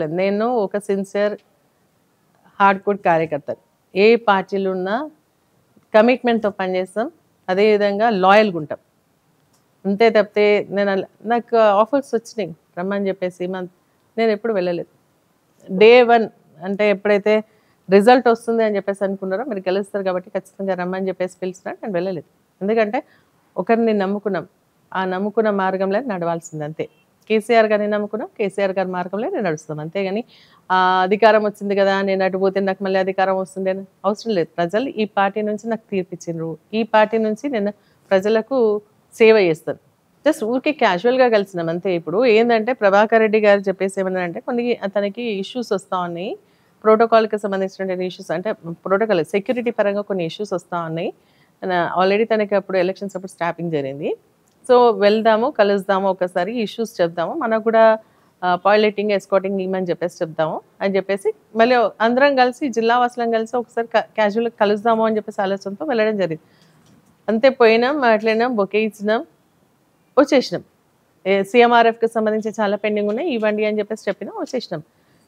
చెప్పలేదు. నేను ఒక సిన్సియర్ హార్డ్ కోర్ కార్యకర్తని. ఏ పార్టీలో ఉన్నా కమిట్మెంట్‌తో పనిచేస్తాం. అదేవిధంగా లాయల్‌గా ఉంటాం. అంతే తప్పితే నాకు ఆఫర్స్ వచ్చినాయి రమ్మని చెప్పేసి నేను ఎప్పుడు వెళ్ళలేదు. డే 1 అంటే ఎప్పుడైతే రిజల్ట్ వస్తుంది అని చెప్పేసి అనుకున్నారో, మీరు గెలుస్తారు కాబట్టి ఖచ్చితంగా రమ్మని చెప్పేసి పిలిచినా నేను వెళ్ళలేదు. ఎందుకంటే ఒకరిని నమ్ముకున్నాం. ఆ నమ్ముకున్న మార్గంలో నడవాల్సింది అంతే. కేసీఆర్ గారిని నమ్ముకున్నాం. కేసీఆర్ గారి మార్గంలో నేను నడుస్తాం. అంతేగాని అధికారం వచ్చింది కదా, నేను అటు పోతే నాకు మళ్ళీ అధికారం వస్తుంది అని అవసరం లేదు. ప్రజలు ఈ పార్టీ నుంచి నాకు తీర్పిచ్చిండ్రు. ఈ పార్టీ నుంచి నేను ప్రజలకు సేవ చేస్తాను. జస్ట్ ఊరికే క్యాజువల్‌గా కలిసినాం అంతే. ఇప్పుడు ఏందంటే ప్రభాకర్ రెడ్డి గారు చెప్పేసి ఏమన్నారంటే కొన్ని అతనికి ఇష్యూస్ వస్తా ఉన్నాయి. ప్రోటోకాల్‌కి సంబంధించినటువంటి ఇష్యూస్ అంటే ప్రోటోకాల్ సెక్యూరిటీ పరంగా కొన్ని ఇష్యూస్ వస్తా ఉన్నాయి. ఆల్రెడీ తనకి అప్పుడు ఎలక్షన్స్ అప్పుడు స్టాపింగ్ జరిగింది. సో వెళ్దాము, కలుద్దాము, ఒకసారి ఇష్యూస్ చెప్దాము. మనకు కూడా టాయిలెటింగ్, ఎస్కార్టింగ్ ఇమ్మని చెప్పేసి చెప్దాము అని చెప్పేసి మళ్ళీ అందరం కలిసి జిల్లా వాసులం కలిసి ఒకసారి క్యాజువల్‌గా కలుద్దాము అని చెప్పేసి ఆలోచనతో వెళ్ళడం జరిగింది. అంతే పోయినాం, మాట్లాడినాం, బొకే ఇచ్చినాం, వచ్చేసినాం. సీఎంఆర్ఎఫ్‌కి సంబంధించి చాలా పెండింగ్ ఉన్నాయి, ఇవ్వండి అని చెప్పేసి చెప్పినాం, వచ్చేసినాం.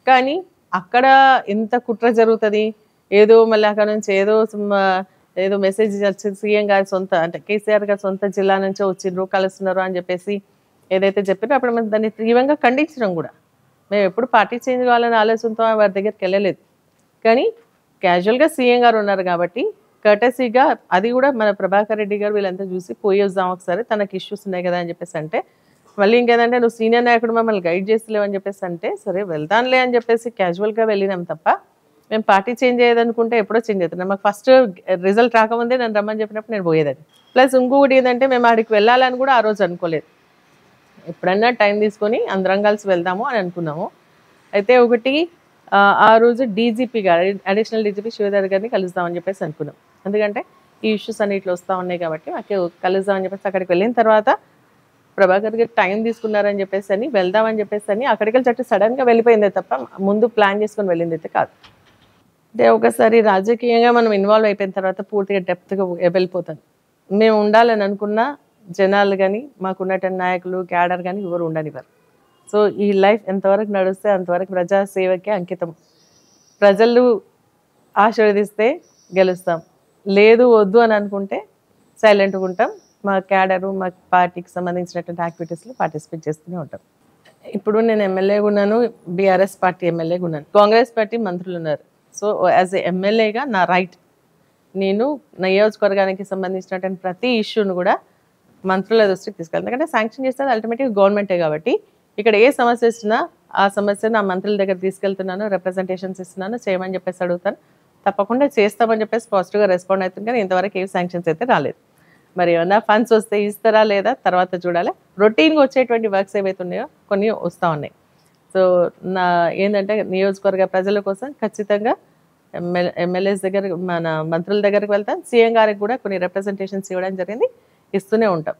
కానీ అక్కడ ఎంత కుట్ర జరుగుతుంది, ఏదో మళ్ళీ అక్కడ నుంచి ఏదో మెసేజ్ వచ్చింది, సీఎం గారి సొంత అంటే కేసీఆర్ గారి సొంత జిల్లా నుంచో వచ్చిండ్రు, కలుస్తున్నారు అని చెప్పేసి ఏదైతే చెప్పారో అప్పుడు మేము దాన్ని తీవ్రంగా ఖండించడం కూడా. మేము ఎప్పుడు పార్టీ చేంజ్ కావాలనే ఆలోచనతో వారి దగ్గరికి వెళ్ళలేదు. కానీ క్యాజువల్‌గా సీఎం గారు ఉన్నారు కాబట్టి కర్టసీగా అది కూడా మన ప్రభాకర్ రెడ్డి గారు వీళ్ళంతా చూసి పోయి వద్దాం ఒకసారి, తనకి ఇష్యూస్ ఉన్నాయి కదా అని చెప్పేసి అంటే, మళ్ళీ ఇంకేదంటే నువ్వు సీనియర్ నాయకుడు మమ్మల్ని గైడ్ చేస్తలేవు అని చెప్పేసి అంటే, సరే వెళ్తానులే అని చెప్పేసి క్యాజువల్‌గా వెళ్ళినాం తప్ప మేము పార్టీ చేంజ్ అయ్యేదనుకుంటే ఎప్పుడో చేంజ్ అవుతున్నాం. మాకు ఫస్ట్ రిజల్ట్ రాకముందే నన్ను రమ్మని చెప్పినప్పుడు నేను పోయేదాన్ని. ప్లస్ ఇంకొకటి ఏంటంటే మేము ఆడికి వెళ్ళాలని కూడా ఆ రోజు అనుకోలేదు. ఎప్పుడన్నా టైం తీసుకొని అందరం కలిసి వెళ్దాము అని అనుకున్నాము. అయితే ఒకటి ఆ రోజు డీజీపీ గారు, అడిషనల్ డీజీపీ శివధర్ గారిని కలుద్దామని చెప్పేసి అనుకున్నాం. ఎందుకంటే ఈ ఇష్యూస్ అన్నిట్లో వస్తూ ఉన్నాయి కాబట్టి మాకు కలుద్దామని చెప్పేసి అక్కడికి వెళ్ళిన తర్వాత ప్రభాకర్ గారు టైం తీసుకున్నారని చెప్పేసి అని వెళ్దామని చెప్పేసి అని అక్కడికి వెళ్ళి చట్టు సడన్గా వెళ్ళిపోయిందే తప్ప ముందు ప్లాన్ చేసుకొని వెళ్ళింది అయితే కాదు. అంటే ఒకసారి రాజకీయంగా మనం ఇన్వాల్వ్ అయిపోయిన తర్వాత పూర్తిగా డెప్త్గా వెళ్ళిపోతాం. మేము ఉండాలని అనుకున్న జనాలు కానీ మాకున్నటువంటి నాయకులు, క్యాడర్ కానీ ఎవరు ఉండనివ్వరు. సో ఈ లైఫ్ ఎంతవరకు నడుస్తే అంతవరకు ప్రజాసేవకే అంకితం. ప్రజలు ఆశీర్వదిస్తే గెలుస్తాం, లేదు వద్దు అని అనుకుంటే సైలెంట్గా ఉంటాం. మా క్యాడరు, మా పార్టీకి సంబంధించినటువంటి యాక్టివిటీస్లో పార్టిసిపేట్ చేస్తూనే ఉంటాం. ఇప్పుడు నేను ఎమ్మెల్యేగా ఉన్నాను, బీఆర్ఎస్ పార్టీ ఎమ్మెల్యేగా ఉన్నాను, కాంగ్రెస్ పార్టీ మంత్రులు ఉన్నారు. సో యాజ్ ఎ ఎమ్మెల్యేగా నా రైట్, నేను నియోజకవర్గానికి సంబంధించినటువంటి ప్రతి ఇష్యూను కూడా మంత్రుల దృష్టికి తీసుకెళ్తాను. ఎందుకంటే శాంక్షన్ చేస్తే అల్టిమేట్గా గవర్నమెంటే కాబట్టి ఇక్కడ ఏ సమస్య ఇచ్చినా ఆ సమస్యను నా మంత్రుల దగ్గర తీసుకెళ్తున్నాను, రిప్రజెంటేషన్స్ ఇస్తున్నాను, చేయమని చెప్పేసి అడుగుతాను. తప్పకుండా చేస్తామని చెప్పేసి పాజిటివ్గా రెస్పాండ్ అవుతుంది. కానీ ఇంతవరకు ఏ శాంక్షన్స్ అయితే రాలేదు. మరి ఏమన్నా ఫండ్స్ వస్తే ఇస్తారా లేదా తర్వాత చూడాలి. రొటీన్గా వచ్చేటువంటి వర్క్స్ ఏవైతే ఉన్నాయో కొన్ని వస్తూ ఉన్నాయి. సో ఏంటంటే నియోజకవర్గ ప్రజల కోసం ఖచ్చితంగా ఎమ్మెల్యేస్ దగ్గర, మన మంత్రుల దగ్గరికి వెళ్తాం. సీఎం గారికి కూడా కొన్ని రిప్రజెంటేషన్స్ ఇవ్వడం జరిగింది, ఇస్తూనే ఉంటాం.